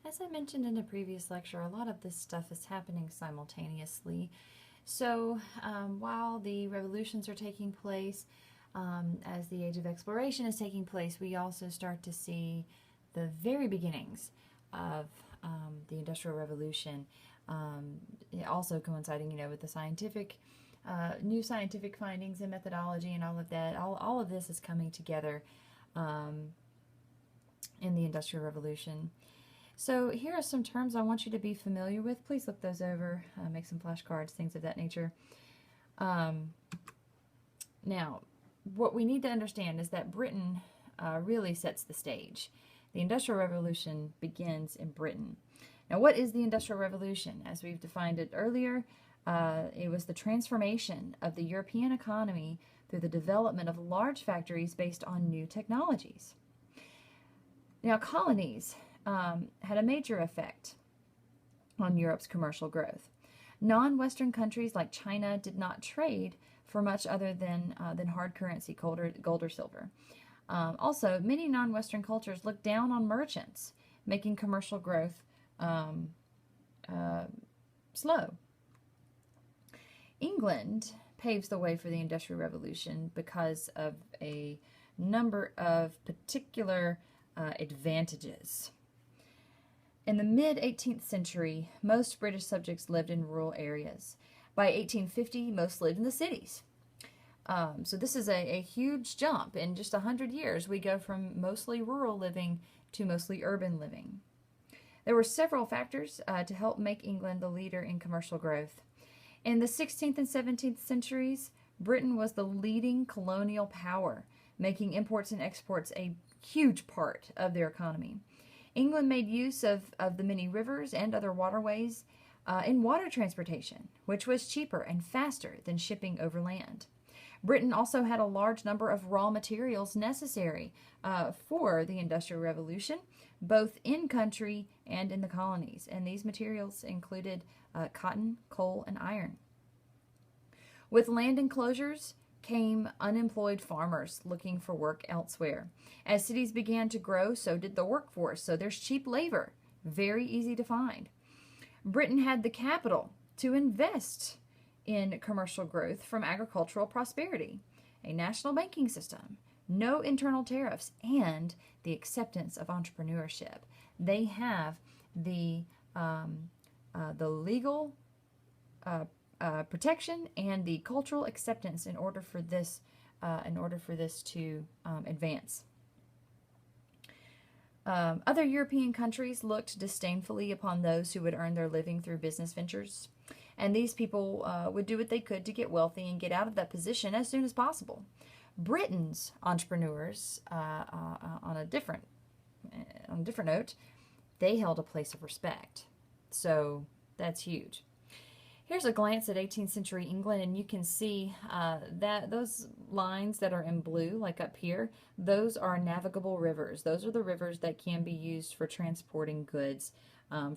As I mentioned in a previous lecture, a lot of this stuff is happening simultaneously. So while the revolutions are taking place, as the age of exploration is taking place, we also start to see the very beginnings of the Industrial Revolution, also coinciding, with the new scientific findings and methodology and all of that. All of this is coming together in the Industrial Revolution. So here are some terms I want you to be familiar with. Please look those over, make some flashcards, things of that nature. Now, what we need to understand is that Britain really sets the stage. The Industrial Revolution begins in Britain. Now, what is the Industrial Revolution? As we've defined it earlier, it was the transformation of the European economy through the development of large factories based on new technologies. Now, colonies had a major effect on Europe's commercial growth. Non-Western countries like China did not trade for much other than hard currency, gold or silver. Also, many non-Western cultures looked down on merchants, making commercial growth slow. England paves the way for the Industrial Revolution because of a number of particular advantages. In the mid-18th century, most British subjects lived in rural areas. By 1850, most lived in the cities. So this is a huge jump. In just 100 years, we go from mostly rural living to mostly urban living. There were several factors to help make England the leader in commercial growth. In the 16th and 17th centuries, Britain was the leading colonial power, making imports and exports a huge part of their economy. England made use of the many rivers and other waterways in water transportation, which was cheaper and faster than shipping over land. Britain also had a large number of raw materials necessary for the Industrial Revolution, both in country and in the colonies. And these materials included cotton, coal, and iron. With land enclosures came unemployed farmers looking for work elsewhere. As cities began to grow, so did the workforce. So there's cheap labor, very easy to find. Britain had the capital to invest in commercial growth from agricultural prosperity, a national banking system, no internal tariffs, and the acceptance of entrepreneurship. They have the legal protection and the cultural acceptance in order for this to advance. Other European countries looked disdainfully upon those who would earn their living through business ventures, and these people would do what they could to get wealthy and get out of that position as soon as possible. Britain's entrepreneurs, on a different note, they held a place of respect. So that's huge. Here's a glance at 18th century England, and you can see that those lines that are in blue, like up here, those are navigable rivers. Those are the rivers that can be used for transporting goods,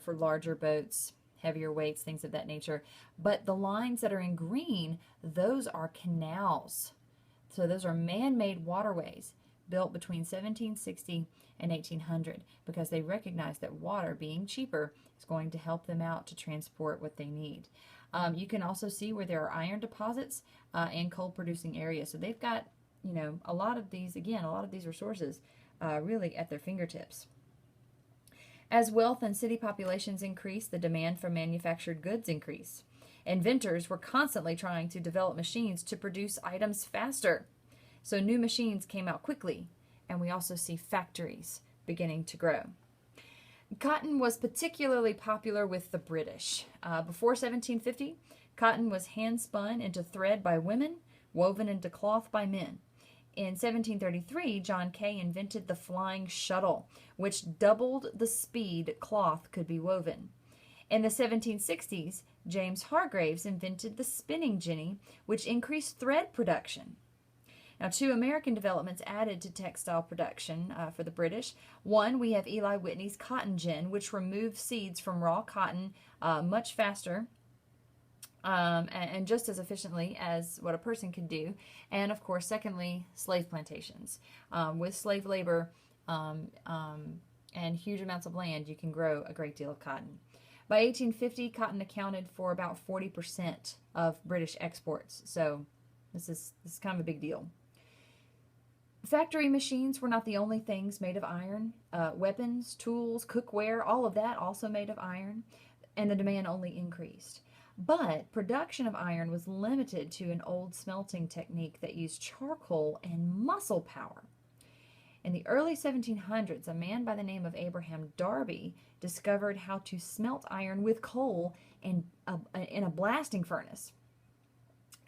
for larger boats, heavier weights, things of that nature. But the lines that are in green, those are canals. So those are man-made waterways built between 1760 and 1800 because they recognize that water, being cheaper, is going to help them out to transport what they need. You can also see where there are iron deposits and coal-producing areas. So they've got, a lot of these resources really at their fingertips. As wealth and city populations increase, the demand for manufactured goods increase. Inventors were constantly trying to develop machines to produce items faster. So new machines came out quickly, and we also see factories beginning to grow. Cotton was particularly popular with the British. Before 1750, cotton was hand-spun into thread by women, woven into cloth by men. In 1733, John Kay invented the flying shuttle, which doubled the speed cloth could be woven. In the 1760s, James Hargreaves invented the spinning jenny, which increased thread production. Now, two American developments added to textile production for the British. One, we have Eli Whitney's cotton gin, which removed seeds from raw cotton much faster and just as efficiently as what a person could do. And, of course, secondly, slave plantations. With slave labor, and huge amounts of land, you can grow a great deal of cotton. By 1850, cotton accounted for about 40% of British exports. So this is kind of a big deal. Factory machines were not the only things made of iron. Weapons, tools, cookware, all of that also made of iron, and the demand only increased. But production of iron was limited to an old smelting technique that used charcoal and muscle power. In the early 1700s, a man by the name of Abraham Darby discovered how to smelt iron with coal in a blasting furnace.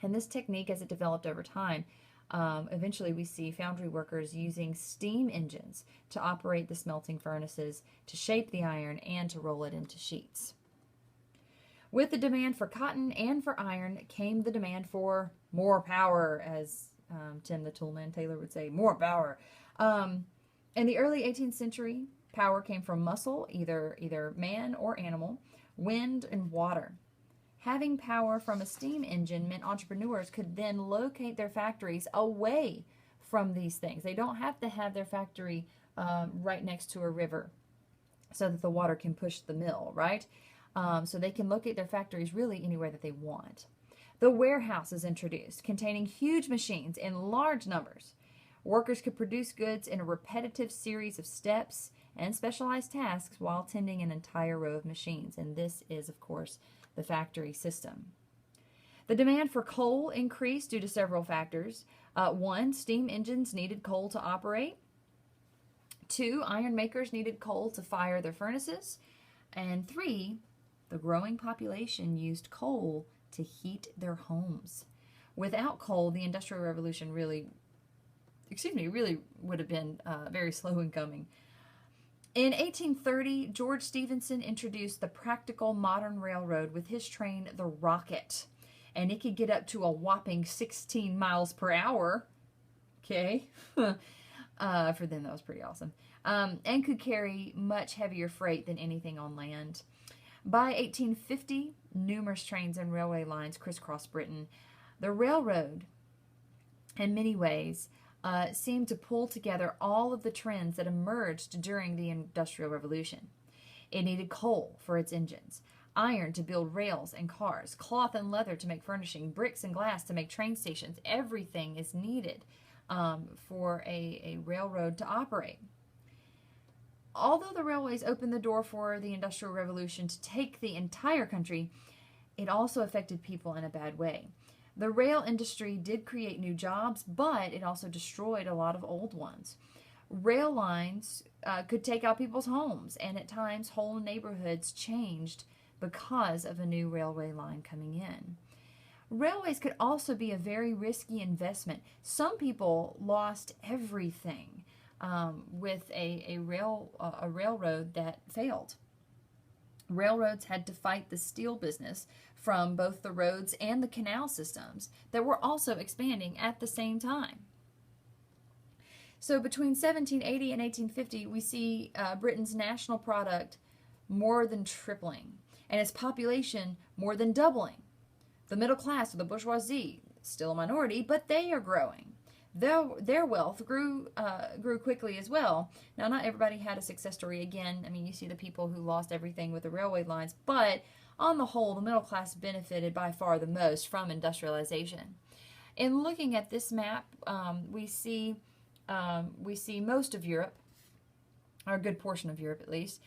And this technique, as it developed over time, eventually we see foundry workers using steam engines to operate the smelting furnaces, to shape the iron, and to roll it into sheets. With the demand for cotton and for iron came the demand for more power, as Tim the Toolman Taylor would say, more power. In the early 18th century, power came from muscle, either man or animal, wind, and water. Having power from a steam engine meant entrepreneurs could then locate their factories away from these things. They don't have to have their factory right next to a river so that the water can push the mill, right? So they can locate their factories really anywhere that they want. The warehouse is introduced, containing huge machines in large numbers. Workers could produce goods in a repetitive series of steps and specialized tasks while tending an entire row of machines. And this is, of course, the factory system. The demand for coal increased due to several factors. One, steam engines needed coal to operate. Two, iron makers needed coal to fire their furnaces. And three, the growing population used coal to heat their homes. Without coal, the Industrial Revolution really would have been very slow in coming. In 1830, George Stephenson introduced the practical modern railroad with his train, the Rocket. And it could get up to a whopping 16 miles per hour. Okay. For them, that was pretty awesome. And could carry much heavier freight than anything on land. By 1850, numerous trains and railway lines crisscrossed Britain. The railroad, in many ways, seemed to pull together all of the trends that emerged during the Industrial Revolution. It needed coal for its engines, iron to build rails and cars, cloth and leather to make furnishing, bricks and glass to make train stations. Everything is needed for a railroad to operate. Although the railways opened the door for the Industrial Revolution to take the entire country, it also affected people in a bad way. The rail industry did create new jobs, but it also destroyed a lot of old ones. Rail lines could take out people's homes, and at times whole neighborhoods changed because of a new railway line coming in. Railways could also be a very risky investment. Some people lost everything with a railroad that failed. Railroads had to fight the steel business from both the roads and the canal systems that were also expanding at the same time. So between 1780 and 1850, we see Britain's national product more than tripling, and its population more than doubling. The middle class, or the bourgeoisie, still a minority, but they are growing. Their wealth grew quickly as well. Now, not everybody had a success story. Again, I mean, you see the people who lost everything with the railway lines, but on the whole, the middle class benefited by far the most from industrialization. In looking at this map, we see most of Europe, or a good portion of Europe at least.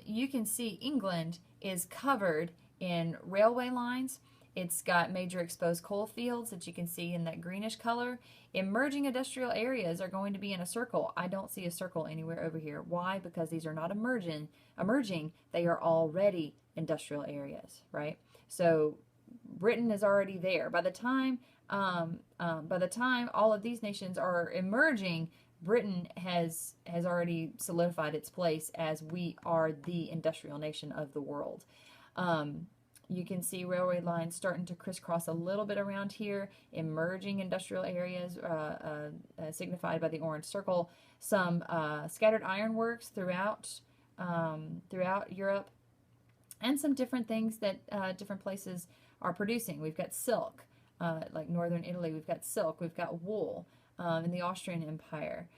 You can see England is covered in railway lines. It's got major exposed coal fields that you can see in that greenish color. Emerging industrial areas are going to be in a circle. I don't see a circle anywhere over here. Why? Because these are not emerging. They are already industrial areas, right? So Britain is already there. By the time all of these nations are emerging, Britain has already solidified its place as we are the industrial nation of the world. You can see railway lines starting to crisscross a little bit around here, emerging industrial areas signified by the orange circle, some scattered ironworks throughout Europe, and some different things that different places are producing. We've got silk, like northern Italy, we've got silk, we've got wool in the Austrian Empire.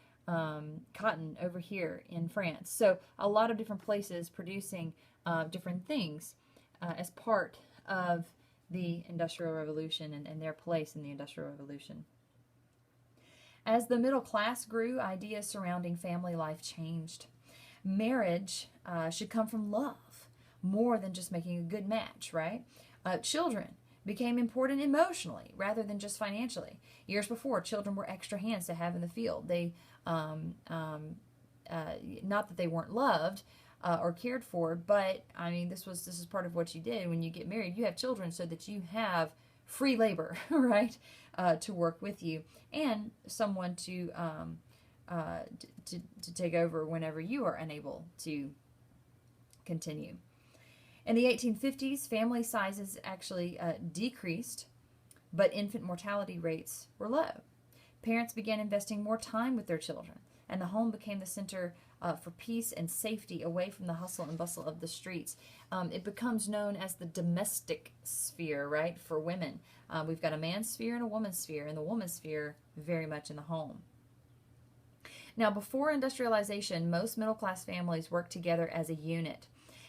cotton over here in France. So a lot of different places producing different things as part of the Industrial Revolution and their place in the Industrial Revolution. As the middle class grew, ideas surrounding family life changed. Marriage should come from love more than just making a good match, right? Children became important emotionally rather than just financially. Years before, children were extra hands to have in the field. They, not that they weren't loved or cared for, but I mean, this is part of what you did when you get married. You have children so that you have free labor, right, to work with you, and someone to take over whenever you are unable to continue. In the 1850s, family sizes actually decreased, but infant mortality rates were low. Parents began investing more time with their children, and the home became the center for peace and safety away from the hustle and bustle of the streets. It becomes known as the domestic sphere, right, for women. We've got a man's sphere and a woman's sphere, and the woman's sphere very much in the home. Now, before industrialization, most middle-class families worked together as a unit.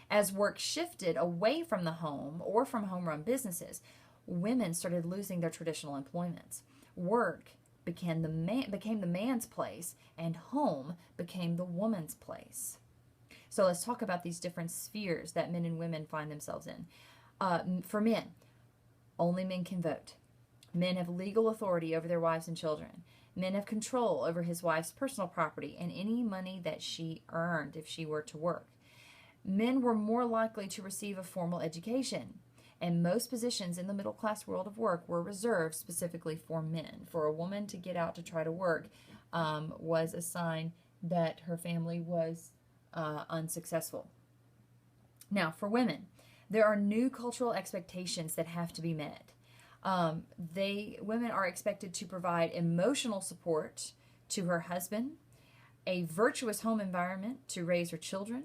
As work shifted away from the home or from home-run businesses, women started losing their traditional employments. Work became the man's place, and home became the woman's place. So let's talk about these different spheres that men and women find themselves in. For men, only men can vote. Men have legal authority over their wives and children. Men have control over his wife's personal property and any money that she earned if she were to work. Men were more likely to receive a formal education, and most positions in the middle-class world of work were reserved specifically for men. For a woman to get out to try to work was a sign that her family was unsuccessful. Now, for women, there are new cultural expectations that have to be met. Women are expected to provide emotional support to her husband, a virtuous home environment to raise her children.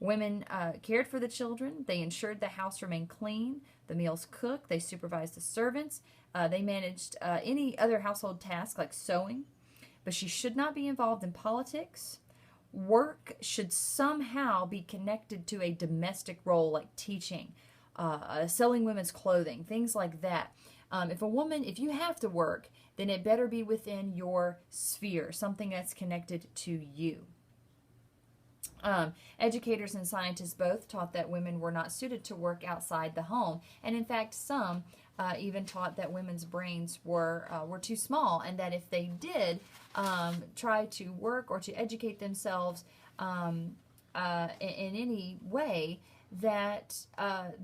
Women cared for the children. They ensured the house remained clean, the meals cooked, they supervised the servants, they managed any other household task like sewing. But she should not be involved in politics. Work should somehow be connected to a domestic role like teaching, selling women's clothing, things like that. If you have to work, then it better be within your sphere, something that's connected to you. Educators and scientists both taught that women were not suited to work outside the home, and in fact, some even taught that women's brains were too small, and that if they did try to work or to educate themselves in any way, that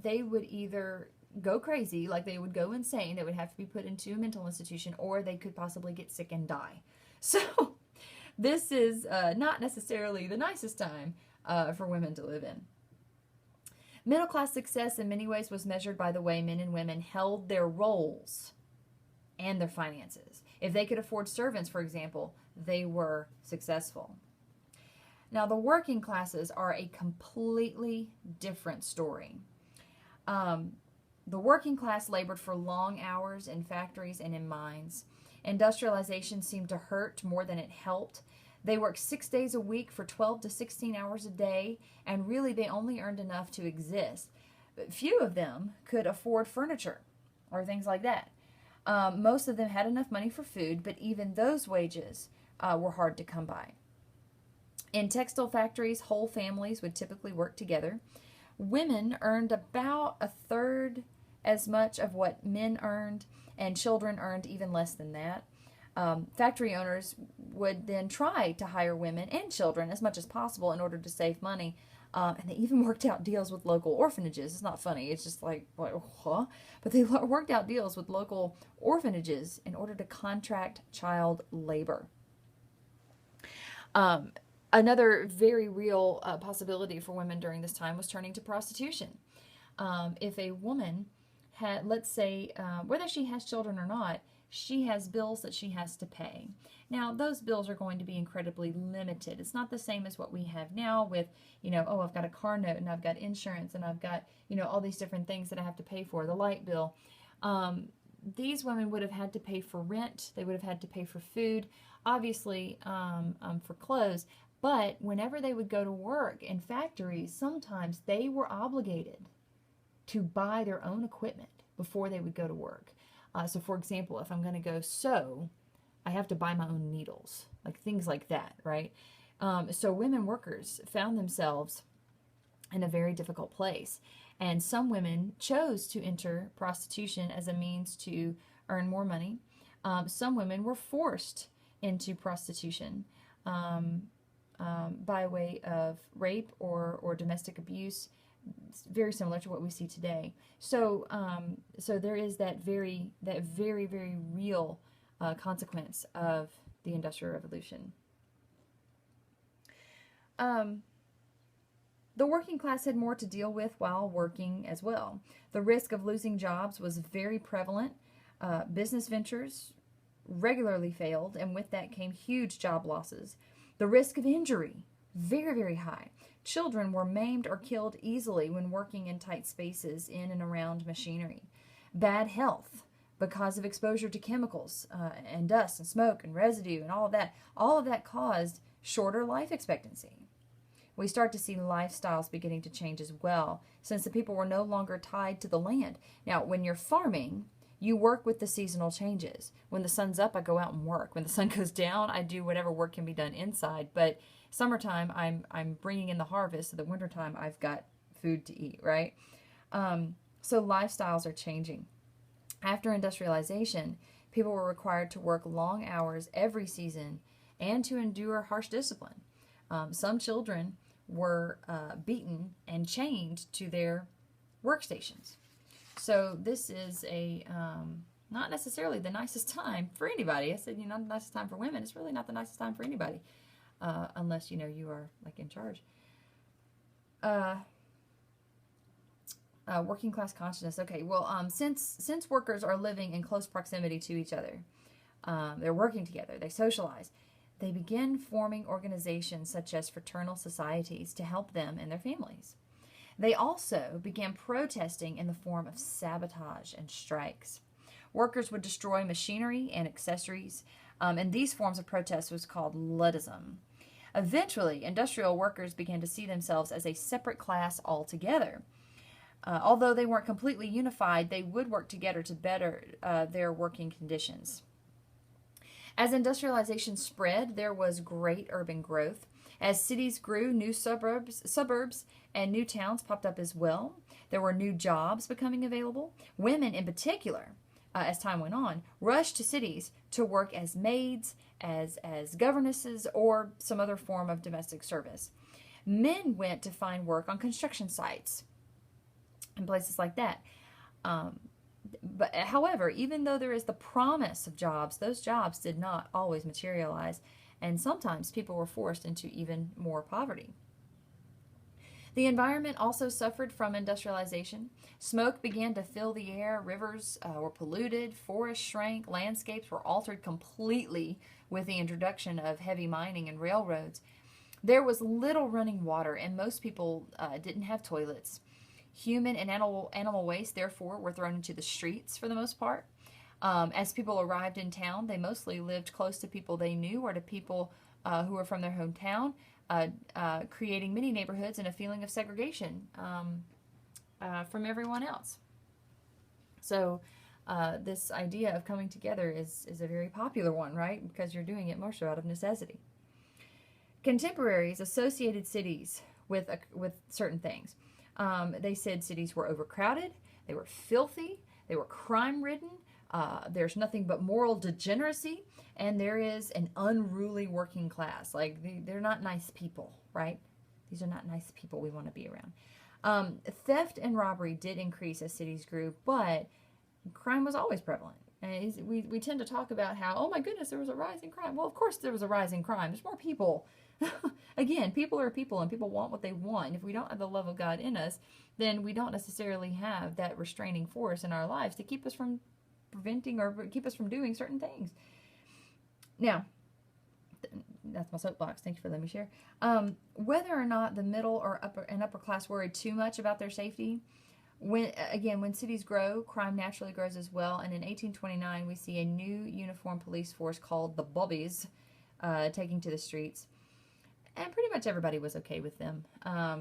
they would either go crazy, like they would go insane, they would have to be put into a mental institution, or they could possibly get sick and die. So this is not necessarily the nicest time for women to live in. Middle class success in many ways was measured by the way men and women held their roles and their finances. If they could afford servants, for example, they were successful. Now, the working classes are a completely different story. The working class labored for long hours in factories and in mines. Industrialization seemed to hurt more than it helped. They worked 6 days a week for 12 to 16 hours a day, and really they only earned enough to exist. But few of them could afford furniture or things like that. Most of them had enough money for food, but even those wages were hard to come by. In textile factories, whole families would typically work together. Women earned about a third as much of what men earned, and children earned even less than that. Factory owners would then try to hire women and children as much as possible in order to save money. And they even worked out deals with local orphanages. It's not funny. It's just like, huh? But they worked out deals with local orphanages in order to contract child labor. Another very real possibility for women during this time was turning to prostitution. If a woman had, let's say, whether she has children or not, she has bills that she has to pay. Now, those bills are going to be incredibly limited. It's not the same as what we have now with, oh, I've got a car note and I've got insurance and I've got, all these different things that I have to pay for, the light bill. These women would have had to pay for rent. They would have had to pay for food. obviously for clothes. But whenever they would go to work in factories, sometimes they were obligated to buy their own equipment before they would go to work. So, for example, if I'm going to go sew, I have to buy my own needles, like things like that, right? So, women workers found themselves in a very difficult place. And some women chose to enter prostitution as a means to earn more money. Some women were forced into prostitution by way of rape or domestic abuse. It's very similar to what we see today. So so there is that very very real consequence of the Industrial Revolution. The working class had more to deal with while working as well. The risk of losing jobs was very prevalent. Business ventures regularly failed, and with that came huge job losses. The risk of injury, very, very high. Children were maimed or killed easily when working in tight spaces in and around machinery. Bad health because of exposure to chemicals and dust and smoke and residue and all of that caused shorter life expectancy. We start to see lifestyles beginning to change as well, since the people were no longer tied to the land. Now, when you're farming, you work with the seasonal changes. When the sun's up, I go out and work. When the sun goes down, I do whatever work can be done inside. But summertime, I'm bringing in the harvest. So the wintertime, I've got food to eat, right? So lifestyles are changing. After industrialization, people were required to work long hours every season and to endure harsh discipline. Some children were beaten and chained to their workstations. So this is a not necessarily the nicest time for anybody. I said, not the nicest time for women. It's really not the nicest time for anybody, unless you are like in charge. Working class consciousness. Okay, well, since workers are living in close proximity to each other, they're working together, they socialize. They begin forming organizations such as fraternal societies to help them and their families. They also began protesting in the form of sabotage and strikes. Workers would destroy machinery and accessories, and these forms of protest was called Luddism. Eventually, industrial workers began to see themselves as a separate class altogether. Although they weren't completely unified, they would work together to better their working conditions. As industrialization spread, there was great urban growth. As cities grew, new suburbs and new towns popped up as well. There were new jobs becoming available. Women in particular, as time went on, rushed to cities to work as maids, as governesses, or some other form of domestic service. Men went to find work on construction sites and places like that. But however, even though there is the promise of jobs, those jobs did not always materialize, and sometimes people were forced into even more poverty. The environment also suffered from industrialization. Smoke began to fill the air, rivers were polluted, forests shrank, landscapes were altered completely with the introduction of heavy mining and railroads. There was little running water, and most people didn't have toilets. Human and animal waste, therefore, were thrown into the streets for the most part. As people arrived in town, they mostly lived close to people they knew or to people who were from their hometown, creating many neighborhoods and a feeling of segregation from everyone else. So this idea of coming together is a very popular one, right? Because you're doing it mostly out of necessity. Contemporaries associated cities with certain things. They said cities were overcrowded, they were filthy, they were crime-ridden, there's nothing but moral degeneracy, and there is an unruly working class. Like, they're not nice people, right? These are not nice people we want to be around. Theft and robbery did increase as cities grew, but crime was always prevalent. And we tend to talk about how, oh my goodness, there was a rise in crime. Well, of course there was a rise in crime. There's more people. Again, people are people, and people want what they want. If we don't have the love of God in us, then we don't necessarily have that restraining force in our lives to keep us from preventing or keep us from doing certain things. Now, that's my soapbox. Thank you for letting me share. Whether or not the middle or upper class worried too much about their safety, when cities grow, crime naturally grows as well. And in 1829, we see a new uniformed police force called the Bobbies taking to the streets. And pretty much everybody was okay with them. But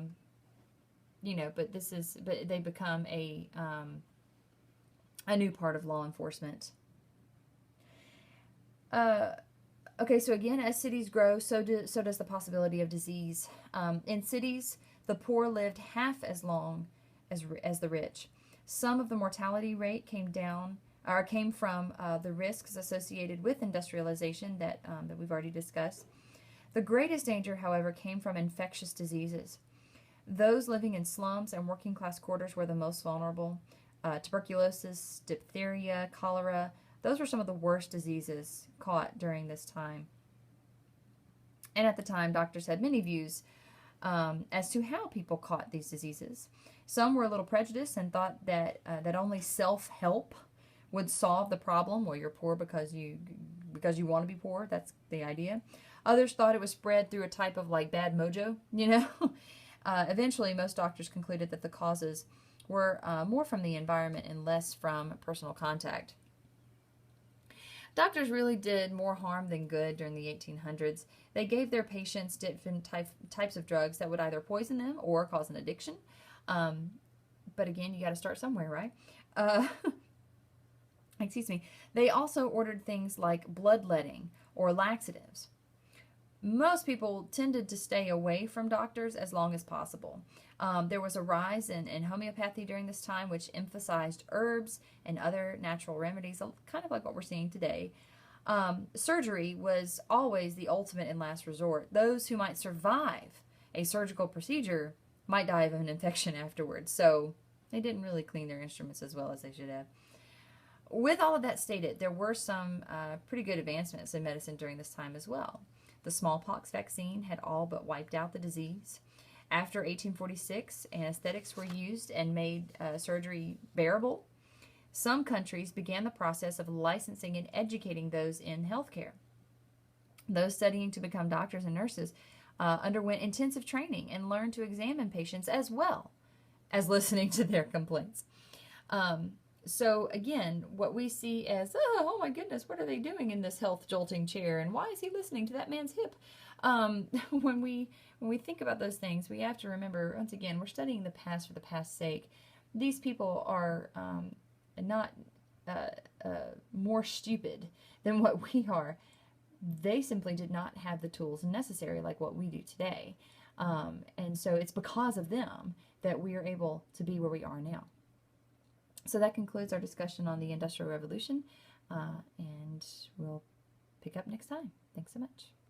they become a new part of law enforcement. Okay, so again, as cities grow, so does the possibility of disease. In cities, the poor lived half as long as the rich. Some of the mortality rate came from the risks associated with industrialization that we've already discussed. The greatest danger, however, came from infectious diseases. Those living in slums and working class quarters were the most vulnerable. Tuberculosis, diphtheria, cholera, those were some of the worst diseases caught during this time. And at the time, doctors had many views as to how people caught these diseases. Some were a little prejudiced and thought that only self-help would solve the problem. Well, you're poor because you want to be poor. That's the idea. Others thought it was spread through a type of like bad mojo, Eventually, most doctors concluded that the causes were more from the environment and less from personal contact. Doctors really did more harm than good during the 1800s. They gave their patients different types of drugs that would either poison them or cause an addiction. But again, you got to start somewhere, right? Excuse me. They also ordered things like bloodletting or laxatives. Most people tended to stay away from doctors as long as possible. There was a rise in homeopathy during this time, which emphasized herbs and other natural remedies, kind of like what we're seeing today. Surgery was always the ultimate and last resort. Those who might survive a surgical procedure might die of an infection afterwards, so they didn't really clean their instruments as well as they should have. With all of that stated, there were some pretty good advancements in medicine during this time as well. The smallpox vaccine had all but wiped out the disease. After 1846, anesthetics were used and made surgery bearable. Some countries began the process of licensing and educating those in healthcare. Those studying to become doctors and nurses underwent intensive training and learned to examine patients as well as listening to their complaints. So again, what we see as, oh my goodness, what are they doing in this health jolting chair? And why is he listening to that man's hip? When we think about those things, we have to remember, once again, we're studying the past for the past's sake. These people are not more stupid than what we are. They simply did not have the tools necessary like what we do today. And so it's because of them that we are able to be where we are now. So that concludes our discussion on the Industrial Revolution, and we'll pick up next time. Thanks so much.